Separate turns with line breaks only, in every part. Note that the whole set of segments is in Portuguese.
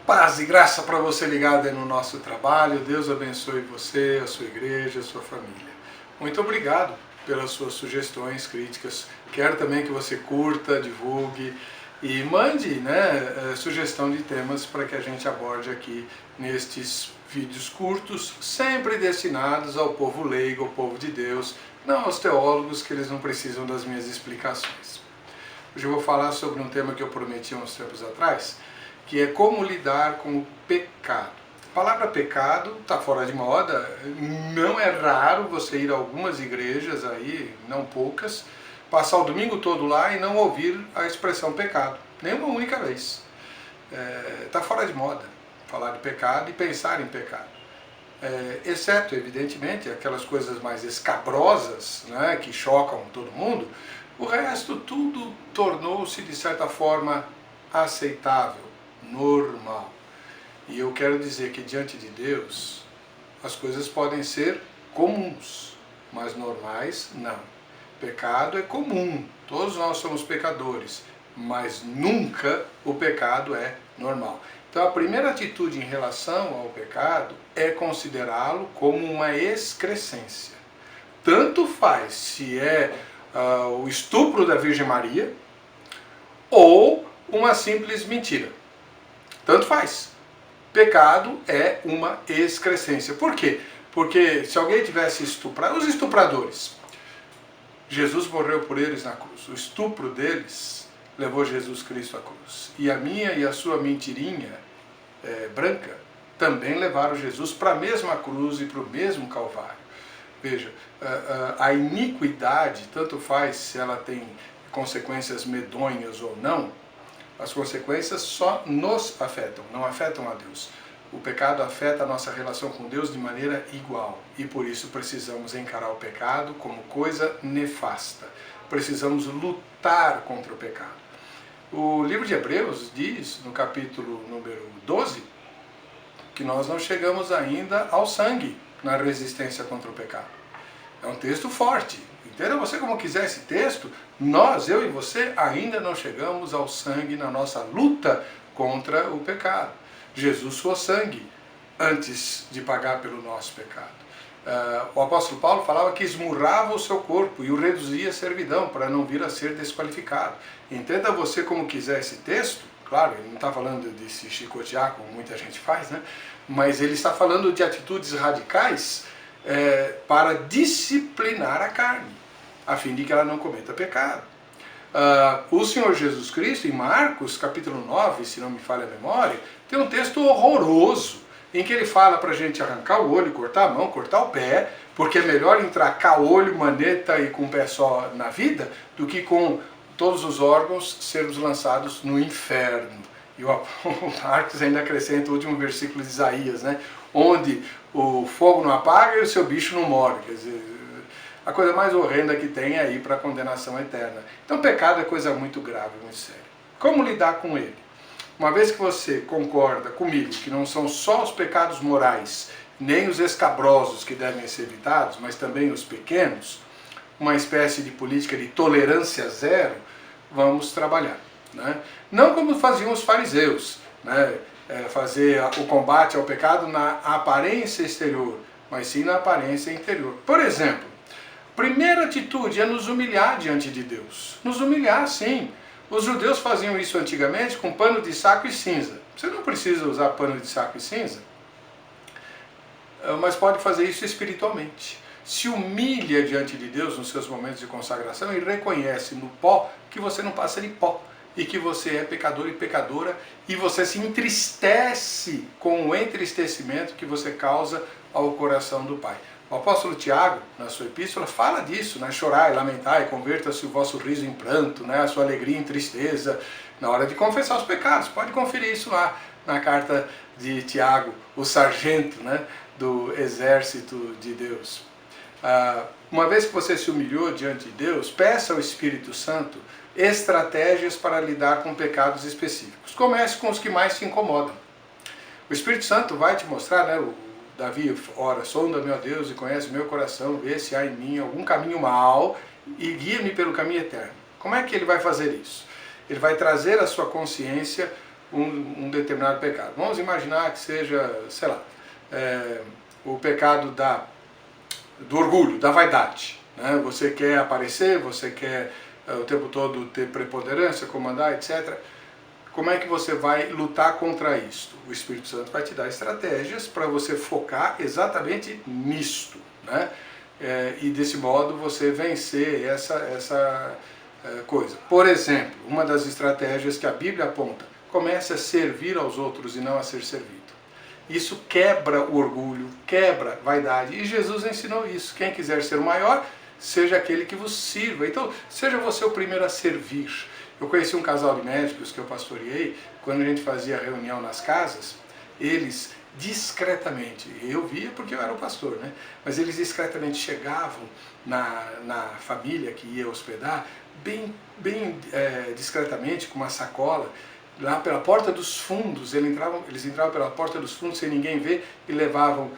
Paz e graça para você ligado aí no nosso trabalho. Deus abençoe você, a sua igreja, a sua família. Muito obrigado pelas suas sugestões, críticas. Quero também que você curta, divulgue e mande, sugestão de temas para que a gente aborde aqui nestes vídeos curtos, sempre destinados ao povo leigo, ao povo de Deus, não aos teólogos, que eles não precisam das minhas explicações. Hoje eu vou falar sobre um tema que eu prometi uns tempos atrás, que é como lidar com o pecado. A palavra pecado está fora de moda, não é raro você ir a algumas igrejas aí, não poucas, passar o domingo todo lá e não ouvir a expressão pecado, nem uma única vez. Está fora de moda falar de pecado e pensar em pecado. Exceto, evidentemente, aquelas coisas mais escabrosas, né, que chocam todo mundo, o resto tudo tornou-se, de certa forma, aceitável, normal. E eu quero dizer que diante de Deus as coisas podem ser comuns, mas normais não. Pecado é comum, todos nós somos pecadores, mas nunca o pecado é normal. Então a primeira atitude em relação ao pecado é considerá-lo como uma excrescência. Tanto faz se é o estupro da Virgem Maria ou uma simples mentira. Tanto faz. Pecado é uma excrescência. Por quê? Porque se alguém tivesse estuprado, os estupradores, Jesus morreu por eles na cruz. O estupro deles levou Jesus Cristo à cruz. E a minha e a sua mentirinha branca também levaram Jesus para a mesma cruz e para o mesmo Calvário. Veja, a iniquidade, tanto faz se ela tem consequências medonhas ou não, as consequências só nos afetam, não afetam a Deus. O pecado afeta a nossa relação com Deus de maneira igual e por isso precisamos encarar o pecado como coisa nefasta. Precisamos lutar contra o pecado. O livro de Hebreus diz, no capítulo número 12, que nós não chegamos ainda ao sangue na resistência contra o pecado. É um texto forte. Entenda você como quiser esse texto, eu e você, ainda não chegamos ao sangue na nossa luta contra o pecado. Jesus suou sangue antes de pagar pelo nosso pecado. O apóstolo Paulo falava que esmurrava o seu corpo e o reduzia à servidão para não vir a ser desqualificado. Entenda você como quiser esse texto, claro, ele não está falando de se chicotear, como muita gente faz, né? Mas ele está falando de atitudes radicais para disciplinar a carne, a fim de que ela não cometa pecado. O Senhor Jesus Cristo, em Marcos, capítulo 9, se não me falha a memória, tem um texto horroroso, em que ele fala para a gente arrancar o olho, cortar a mão, cortar o pé, porque é melhor entrar caolho, maneta e com o pé só na vida, do que com todos os órgãos sermos lançados no inferno. E o Marcos ainda acrescenta o último versículo de Isaías, né? Onde o fogo não apaga e o seu bicho não morre. Quer dizer, a coisa mais horrenda que tem é ir para a condenação eterna. Então pecado é coisa muito grave, muito séria. Como lidar com ele? Uma vez que você concorda comigo que não são só os pecados morais, nem os escabrosos que devem ser evitados, mas também os pequenos, uma espécie de política de tolerância zero, vamos trabalhar. Né? Não como faziam os fariseus, né? Fazer o combate ao pecado na aparência exterior, mas sim na aparência interior. Por exemplo, primeira atitude é nos humilhar diante de Deus. Nos humilhar, sim. Os judeus faziam isso antigamente com pano de saco e cinza. Você não precisa usar pano de saco e cinza, mas pode fazer isso espiritualmente. Se humilha diante de Deus nos seus momentos de consagração e reconhece no pó que você não passa de pó e que você é pecador e pecadora e você se entristece com o entristecimento que você causa ao coração do Pai. O apóstolo Tiago, na sua epístola, fala disso, né? Chorai, lamentai, converta-se o vosso riso em pranto, né? A sua alegria em tristeza, na hora de confessar os pecados. Pode conferir isso lá na carta de Tiago, o sargento, né? Do exército de Deus. Uma vez que você se humilhou diante de Deus, peça ao Espírito Santo estratégias para lidar com pecados específicos. Comece com os que mais te incomodam. O Espírito Santo vai te mostrar, né? Davi ora, sonda meu Deus e conhece meu coração, vê se há em mim algum caminho mau e guia-me pelo caminho eterno. Como é que ele vai fazer isso? Ele vai trazer à sua consciência um determinado pecado. Vamos imaginar que seja, sei lá, o pecado do orgulho, da vaidade. Né? Você quer aparecer, você quer o tempo todo ter preponderância, comandar, etc. Como é que você vai lutar contra isto? O Espírito Santo vai te dar estratégias para você focar exatamente nisto. Né? E desse modo você vencer essa coisa. Por exemplo, uma das estratégias que a Bíblia aponta: comece a servir aos outros e não a ser servido. Isso quebra o orgulho, quebra a vaidade. E Jesus ensinou isso. Quem quiser ser o maior, seja aquele que vos sirva. Então, seja você o primeiro a servir. Eu conheci um casal de médicos que eu pastoreei, quando a gente fazia reunião nas casas, eles discretamente, eu via porque eu era o pastor, né? Mas eles discretamente chegavam na família que ia hospedar, bem discretamente, com uma sacola, lá pela porta dos fundos. Eles entravam pela porta dos fundos sem ninguém ver e levavam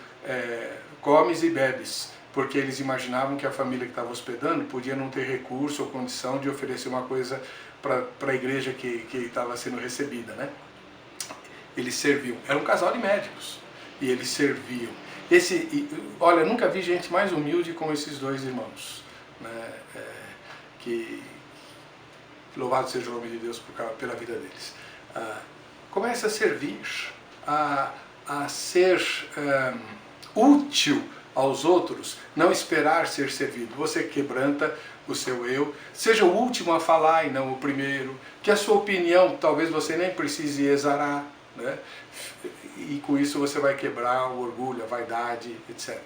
comes e bebes, porque eles imaginavam que a família que estava hospedando podia não ter recurso ou condição de oferecer uma coisa para a igreja que estava sendo recebida, né? Eles serviam. Era um casal de médicos e eles serviam. Olha, eu nunca vi gente mais humilde como esses dois irmãos, né? Louvado seja o nome de Deus pela vida deles. Comece a servir, a ser útil aos outros, não esperar ser servido. Você quebranta o seu eu, seja o último a falar e não o primeiro, que a sua opinião talvez você nem precise exarar, né? E com isso você vai quebrar o orgulho, a vaidade, etc.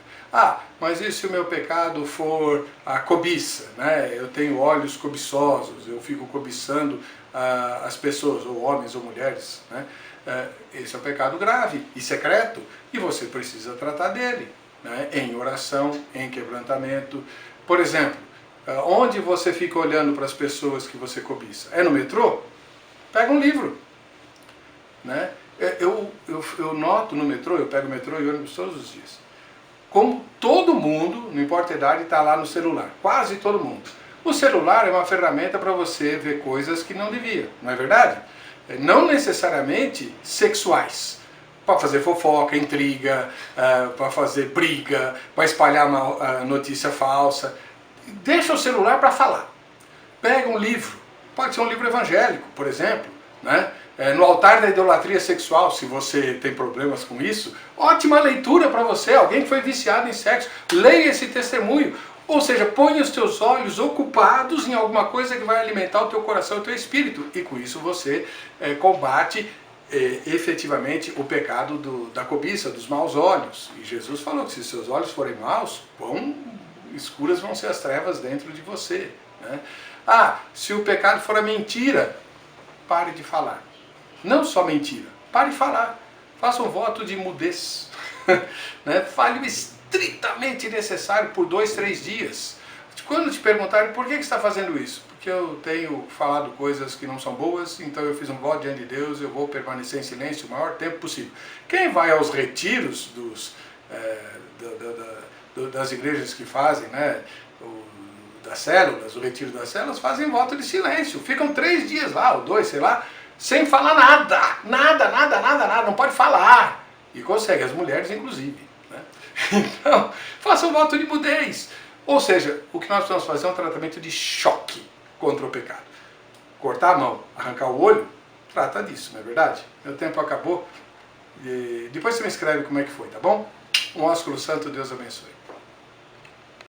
Mas e se o meu pecado for a cobiça, né? Eu tenho olhos cobiçosos, eu fico cobiçando as pessoas, ou homens ou mulheres, né? Esse é um pecado grave e secreto, e você precisa tratar dele, né? Em oração, em quebrantamento. Por exemplo, onde você fica olhando para as pessoas que você cobiça? É no metrô? Pega um livro, né? Eu noto no metrô, eu pego metrô e ônibus todos os dias, como todo mundo, não importa a idade, está lá no celular, quase todo mundo. O celular é uma ferramenta para você ver coisas que não devia, não é verdade? Não necessariamente sexuais, para fazer fofoca, intriga, para fazer briga, para espalhar uma notícia falsa. Deixa o celular para falar. Pega um livro, pode ser um livro evangélico, por exemplo, né? No altar da idolatria sexual, se você tem problemas com isso, ótima leitura para você, alguém que foi viciado em sexo, leia esse testemunho. Ou seja, ponha os teus olhos ocupados em alguma coisa que vai alimentar o teu coração e o teu espírito, e com isso você combate efetivamente o pecado da cobiça, dos maus olhos. E Jesus falou que se seus olhos forem maus, escuras vão ser as trevas dentro de você, né? Se o pecado for a mentira, pare de falar. Não só mentira, pare de falar. Faça um voto de mudez. Né? Fale o estritamente necessário por 2, 3 dias. Quando te perguntarem por que você está fazendo isso, porque eu tenho falado coisas que não são boas, então eu fiz um voto diante de Deus, eu vou permanecer em silêncio o maior tempo possível. Quem vai aos retiros das igrejas que fazem, né, das células, o retiro das células, fazem voto de silêncio, ficam 3 dias lá, ou 2, sei lá, sem falar nada, não pode falar, e consegue, as mulheres inclusive, né? Então, faça um voto de mudez. Ou seja, o que nós precisamos fazer é um tratamento de choque contra o pecado. Cortar a mão, arrancar o olho, trata disso, não é verdade? Meu tempo acabou. Depois você me escreve como é que foi, tá bom? Um ósculo santo, Deus abençoe.